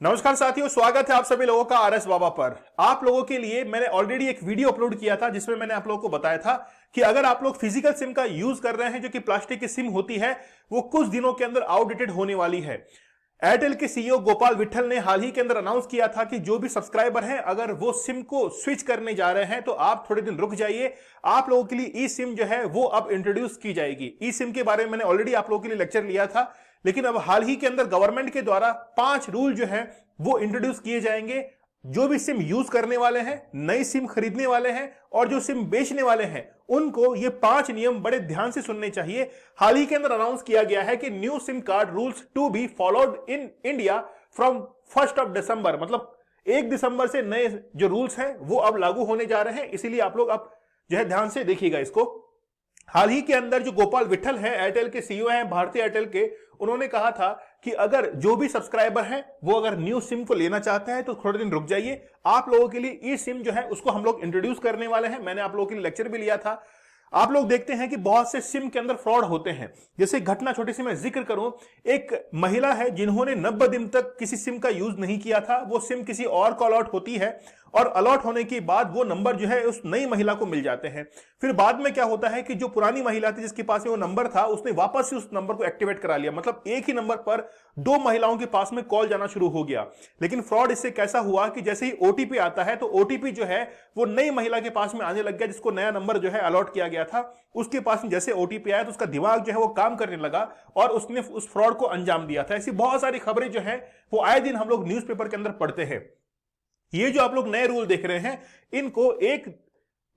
नमस्कार साथियों, स्वागत है आप सभी लोगों का आरएस बाबा पर। आप लोगों के लिए मैंने ऑलरेडी एक वीडियो अपलोड किया था जिसमें मैंने आप लोगों को बताया था कि अगर आप लोग फिजिकल सिम का यूज कर रहे हैं जो कि प्लास्टिक की सिम होती है, वो कुछ दिनों के अंदर आउटडेटेड होने वाली है। एयरटेल के सीईओ गोपाल विट्ठल ने हाल ही के अंदर अनाउंस किया था कि जो भी सब्सक्राइबर हैं अगर वो सिम को स्विच करने जा रहे हैं तो आप थोड़े दिन रुक जाइए। आप लोगों के लिए ई सिम जो है वो अब इंट्रोड्यूस की जाएगी। ई सिम के बारे में मैंने ऑलरेडी आप लोगों के लिए लेक्चर लिया था, लेकिन अब हाल ही के अंदर गवर्नमेंट के द्वारा 5 रूल जो है वो इंट्रोड्यूस किए जाएंगे। जो भी सिम यूज करने वाले हैं, नई सिम खरीदने वाले हैं और जो सिम बेचने वाले हैं, उनको ये 5 नियम बड़े ध्यान से सुनने चाहिए। हाल ही के अंदर अनाउंस किया गया है कि new SIM card rules to be followed in India from 1 December, मतलब 1 दिसंबर से नए जो रूल्स हैं वो अब लागू होने जा रहे हैं। इसीलिए आप लोग अब जो है ध्यान से देखिएगा इसको। हाल ही के अंदर जो गोपाल विट्ठल हैं, एयरटेल के सीईओ हैं, भारतीय एयरटेल के, उन्होंने कहा था कि अगर जो भी सब्सक्राइबर हैं वो अगर न्यू सिम को लेना चाहते हैं तो थोड़े दिन रुक जाइए। आप लोगों के लिए ई सिम जो है उसको हम लोग इंट्रोड्यूस करने वाले हैं। मैंने आप लोगों के लिए लेक्चर भी लिया था। आप लोग देखते हैं कि बहुत से सिम के अंदर फ्रॉड होते हैं। जैसे घटना छोटी सी मैं जिक्र करूं, एक महिला है जिन्होंने 90 दिन तक किसी सिम का यूज नहीं किया था। वो सिम किसी और को अलॉट होती है और अलॉट होने के बाद वो नंबर जो है उस नई महिला को मिल जाते हैं। फिर बाद में क्या होता है कि जो पुरानी महिला थी जिसके पास वो नंबर था, उसने वापस से उस नंबर को एक्टिवेट करा लिया। मतलब एक ही नंबर पर 2 महिलाओं के पास में कॉल जाना शुरू हो गया। लेकिन फ्रॉड इससे कैसा हुआ कि जैसे ही ओटीपी आता है तो ओटीपी जो है वो नई महिला के पास में आने लग गया, जिसको नया नंबर जो है अलॉट किया गया था। उसके पास में जैसे ओटीपी आया तो उसका दिमाग जो है वो काम करने लगा और उसने उस फ्रॉड को अंजाम दिया था। ऐसी बहुत सारी खबरें जो है वो आए दिन हम लोग न्यूज़पेपर के अंदर पढ़ते हैं। ये जो आप लोग नए रूल देख रहे हैं, इनको 1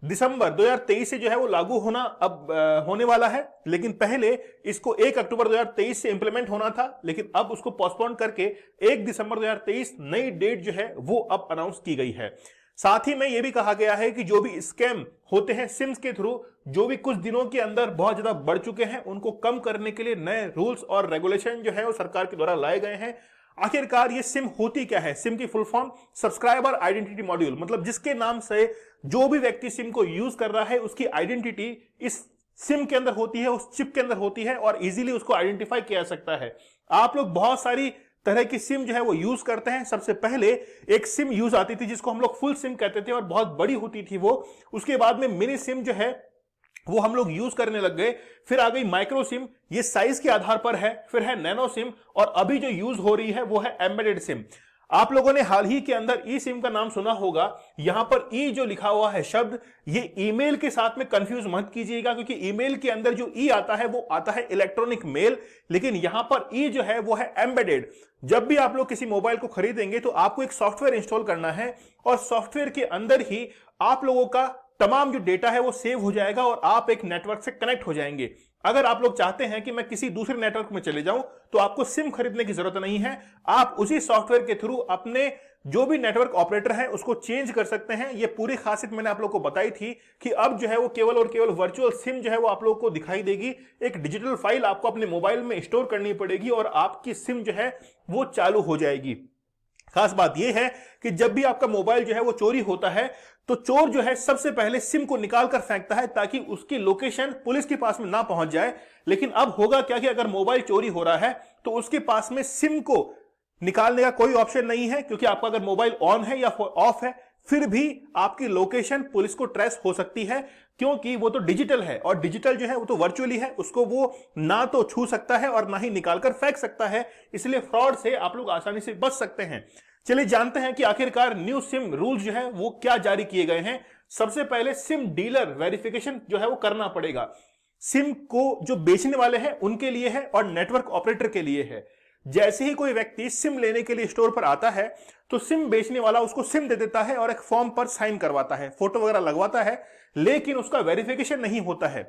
दिसंबर 2023 से जो है वो लागू होना अब होने वाला है। लेकिन पहले इसको 1 अक्टूबर 2023 से इंप्लीमेंट होना था, लेकिन अब उसको पोस्टपोन करके 1 दिसंबर 2023 नई डेट जो है वो अब अनाउंस की गई है। साथ ही में यह भी कहा गया है कि जो भी स्कैम होते हैं सिम्स के थ्रू, जो भी कुछ दिनों के अंदर बहुत ज्यादा बढ़ चुके हैं, उनको कम करने के लिए नए रूल्स और रेगुलेशन जो है वो सरकार के द्वारा लाए गए हैं। आखिरकार ये सिम होती क्या है? सिम की full form subscriber identity module, मतलब जिसके नाम से जो भी व्यक्ति सिम को यूज कर रहा है उसकी आइडेंटिटी इस सिम के अंदर होती है, उस चिप के अंदर होती है और इजीली उसको आइडेंटिफाई किया जा सकता है। आप लोग बहुत सारी तरह की सिम जो है वो यूज करते हैं। सबसे पहले एक सिम यूज आती थी जिसको हम लोग फुल सिम कहते थे और बहुत बड़ी होती थी वो। उसके बाद में मिनी सिम जो है वो हम लोग यूज करने लग गए। फिर आ गई माइक्रो सिम, ये साइज के आधार पर है। फिर है नैनो सिम और अभी जो यूज हो रही है वो है एम्बेडेड सिम। आप लोगों ने हाल ही के अंदर ई सिम का नाम सुना होगा। यहां पर ई जो लिखा हुआ है शब्द, ये ईमेल के साथ में कंफ्यूज मत कीजिएगा, क्योंकि ईमेल के अंदर जो ई आता है वो आता है इलेक्ट्रॉनिक मेल, लेकिन यहां पर ई जो है वो है एम्बेडेड। जब भी आप लोग किसी मोबाइल को खरीदेंगे तो आपको एक सॉफ्टवेयर इंस्टॉल करना है और सॉफ्टवेयर के अंदर ही आप लोगों का तमाम जो डेटा है वो सेव हो जाएगा और आप एक नेटवर्क से कनेक्ट हो जाएंगे। अगर आप लोग चाहते हैं कि मैं किसी दूसरे नेटवर्क में चले जाऊं तो आपको सिम खरीदने की जरूरत नहीं है। आप उसी सॉफ्टवेयर के थ्रू अपने जो भी नेटवर्क ऑपरेटर है उसको चेंज कर सकते हैं। ये पूरी खासियत मैंने आप लोग को बताई थी कि अब जो है वो केवल और केवल वर्चुअल सिम जो है वो आप लोग को दिखाई देगी। एक डिजिटल फाइल आपको अपने मोबाइल में स्टोर करनी पड़ेगी और आपकी सिम जो है वो चालू हो जाएगी। खास बात यह है कि जब भी आपका मोबाइल जो है वो चोरी होता है तो चोर जो है सबसे पहले सिम को निकाल कर फेंकता है ताकि उसकी लोकेशन पुलिस के पास में ना पहुंच जाए। लेकिन अब होगा क्या कि अगर मोबाइल चोरी हो रहा है तो उसके पास में सिम को निकालने का कोई ऑप्शन नहीं है, क्योंकि आपका अगर मोबाइल ऑन है या ऑफ है फिर भी आपकी लोकेशन पुलिस को ट्रेस हो सकती है, क्योंकि वो तो डिजिटल है और डिजिटल जो है वो तो वर्चुअली है। उसको वो ना तो छू सकता है और ना ही निकालकर फेंक सकता है। इसलिए फ्रॉड से आप लोग आसानी से बच सकते हैं। चलिए जानते हैं कि आखिरकार न्यू सिम रूल्स जो है वो क्या जारी किए गए हैं। सबसे पहले सिम डीलर वेरिफिकेशन जो है वो करना पड़ेगा। सिम को जो बेचने वाले हैं उनके लिए है और नेटवर्क ऑपरेटर के लिए है। जैसे ही कोई व्यक्ति सिम लेने के लिए स्टोर पर आता है तो सिम बेचने वाला उसको सिम दे देता है और एक फॉर्म पर साइन करवाता है, फोटो वगैरह लगवाता है, लेकिन उसका वेरिफिकेशन नहीं होता है।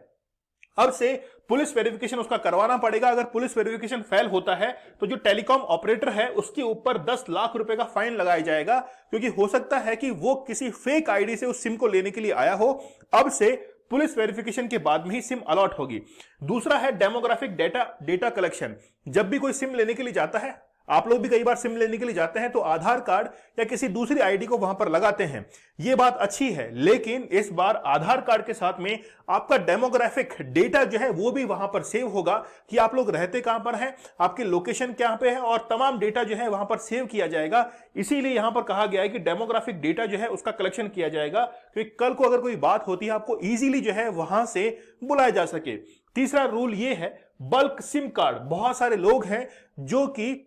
अब से पुलिस वेरिफिकेशन उसका करवाना पड़ेगा। अगर पुलिस वेरिफिकेशन फेल होता है तो जो टेलीकॉम ऑपरेटर है उसके ऊपर 10 लाख रुपए का फाइन लगाया जाएगा, क्योंकि हो सकता है कि वो किसी फेक आईडी से उस सिम को लेने के लिए आया हो। अब से पुलिस वेरिफिकेशन के बाद में ही सिम अलॉट होगी। दूसरा है डेमोग्राफिक डेटा कलेक्शन। जब भी कोई सिम लेने के लिए जाता है, आप लोग भी कई बार सिम लेने के लिए जाते हैं तो आधार कार्ड या किसी दूसरी आईडी को वहां पर लगाते हैं, ये बात अच्छी है, लेकिन इस बार आधार कार्ड के साथ में आपका डेमोग्राफिक डेटा जो है वो भी वहां पर सेव होगा कि आप लोग रहते कहां पर हैं, आपकी लोकेशन क्या पे है, और तमाम डेटा जो है वहां पर सेव किया जाएगा। इसीलिए यहां पर कहा गया है कि डेमोग्राफिक डेटा जो है उसका कलेक्शन किया जाएगा, क्योंकि कल को अगर कोई बात होती है आपको इजीली जो है वहां से बुलाया जा सके। तीसरा रूल ये है, बल्क सिम कार्ड। बहुत सारे लोग हैं जो कि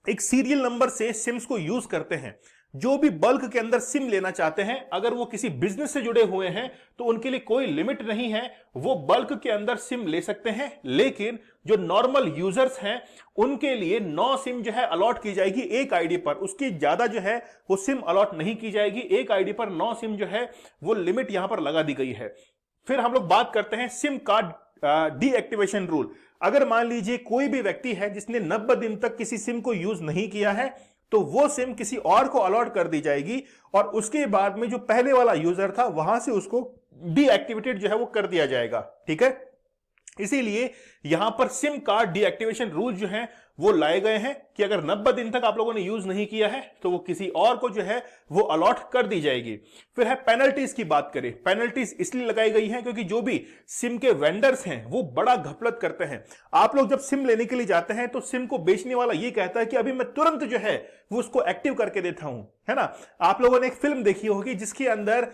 एक सीरियल नंबर से सिम्स को यूज करते हैं। जो भी बल्क के अंदर सिम लेना चाहते हैं, अगर वो किसी बिजनेस से जुड़े हुए हैं तो उनके लिए कोई लिमिट नहीं है, वो बल्क के अंदर सिम ले सकते हैं। लेकिन जो नॉर्मल यूजर्स हैं उनके लिए 9 सिम जो है अलॉट की जाएगी एक आईडी पर, उसकी ज्यादा जो है वो सिम अलॉट नहीं की जाएगी। एक आईडी पर 9 सिम जो है वो लिमिट यहां पर लगा दी गई है। फिर हम लोग बात करते हैं सिम कार्ड डीएक्टिवेशन रूल। अगर मान लीजिए कोई भी व्यक्ति है जिसने 90 दिन तक किसी सिम को यूज नहीं किया है, तो वो सिम किसी और को अलॉट कर दी जाएगी और उसके बाद में जो पहले वाला यूजर था वहां से उसको डीएक्टिवेटेड जो है वो कर दिया जाएगा। ठीक है, इसीलिए यहां पर सिम कार्ड डीएक्टिवेशन रूल जो है वो लाए गए हैं कि अगर 90 दिन तक आप लोगों ने यूज नहीं किया है तो वो किसी और को जो है वो अलॉट कर दी जाएगी। फिर है पेनल्टीज की बात करें। पेनल्टीज इसलिए लगाई गई हैं क्योंकि जो भी सिम के वेंडर्स हैं वो बड़ा घपलत करते हैं। आप लोग जब सिम लेने के लिए जाते हैं तो सिम को बेचने वाला ये कहता है कि अभी मैं तुरंत जो है वो उसको एक्टिव करके देता हूं, है ना। आप लोगों ने एक फिल्म देखी होगी जिसके अंदर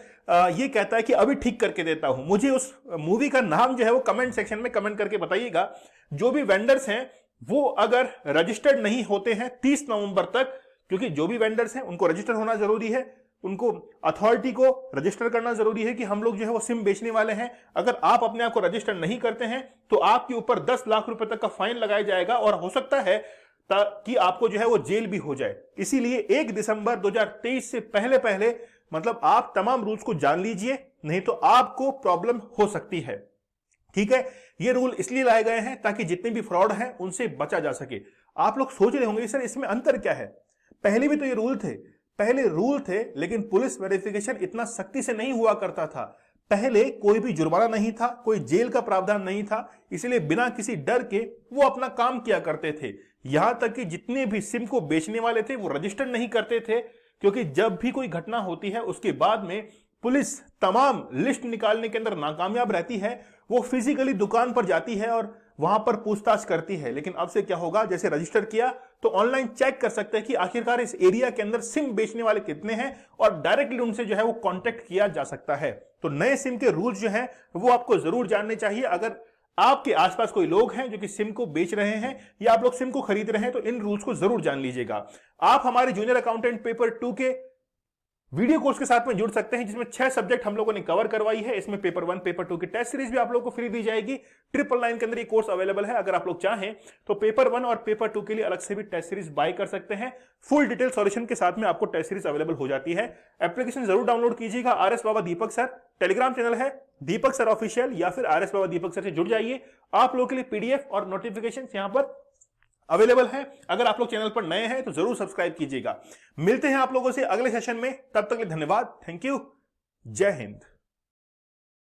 ये कहता है कि अभी ठीक करके देता हूं। मुझे उस मूवी का नाम जो है वो कमेंट सेक्शन में कमेंट करके बताइएगा। जो भी वेंडर्स हैं वो अगर रजिस्टर्ड नहीं होते हैं 30 नवंबर तक, क्योंकि जो भी वेंडर्स हैं उनको रजिस्टर होना जरूरी है, उनको अथॉरिटी को रजिस्टर करना जरूरी है कि हम लोग जो है वो सिम बेचने वाले हैं। अगर आप अपने आप को रजिस्टर नहीं करते हैं तो आपके ऊपर 10 लाख रुपए तक का फाइन लगाया जाएगा और हो सकता है कि आपको जो है वो जेल भी हो जाए। इसीलिए 1 दिसंबर 2023 से पहले पहले मतलब आप तमाम रूल्स को जान लीजिए, नहीं तो आपको प्रॉब्लम हो सकती है। ठीक है, ये रूल इसलिए लाए गए हैं ताकि जितने भी फ्रॉड हैं उनसे बचा जा सके। आप लोग सोच रहे होंगे सर इसमें अंतर क्या है, पहले भी तो ये रूल थे, लेकिन पुलिस वेरिफिकेशन इतना सख्ती से नहीं हुआ करता था। पहले कोई भी जुर्माना नहीं था, कोई जेल का प्रावधान नहीं था, इसलिए बिना किसी डर के वो अपना काम किया करते थे। यहां तक कि जितने भी सिम को बेचने वाले थे वो रजिस्टर नहीं करते थे, क्योंकि जब भी कोई घटना होती है उसके बाद में पुलिस तमाम लिस्ट निकालने के अंदर नाकामयाब रहती है। वो फिजिकली दुकान पर जाती है और वहां पर पूछताछ करती है। लेकिन अब से क्या होगा, जैसे रजिस्टर किया तो ऑनलाइन चेक कर सकते हैं कि आखिरकार इस एरिया के अंदर सिम बेचने वाले कितने हैं और डायरेक्टली उनसे जो है वो कांटेक्ट किया जा सकता है। तो नए सिम के रूल्स जो हैं वो आपको जरूर जानने चाहिए। अगर आपके आसपास कोई लोग हैं जो कि सिम को बेच रहे हैं या आप लोग सिम को खरीद रहे हैं तो इन रूल्स को जरूर जान लीजिएगा। आप हमारे जूनियर अकाउंटेंट पेपर 2 के वीडियो कोर्स के साथ में जुड़ सकते हैं, जिसमें 6 सब्जेक्ट हम लोगों ने कवर करवाई है। इसमें पेपर 1 पेपर 2 की टेस्ट सीरीज भी आप लोगों को फ्री दी जाएगी। 999 के अंदर ये कोर्स अवेलेबल है। अगर आप लोग चाहें तो पेपर 1 और पेपर 2 के लिए अलग से भी टेस्ट सीरीज बाय कर सकते हैं। फुल डिटेल सॉल्यूशन के साथ में आपको टेस्ट सीरीज अवेलेबल हो जाती है। एप्लीकेशन जरूर डाउनलोड कीजिएगा। आरएस बाबा दीपक सर टेलीग्राम चैनल है दीपक सर ऑफिशियल, या फिर आरएस बाबा दीपक सर से जुड़ जाइए। आप लोगों के लिए पीडीएफ और नोटिफिकेशन यहां पर अवेलेबल है। अगर आप लोग चैनल पर नए हैं तो जरूर सब्सक्राइब कीजिएगा। मिलते हैं आप लोगों से अगले सेशन में, तब तक के लिए धन्यवाद। Thank you. जय हिंद।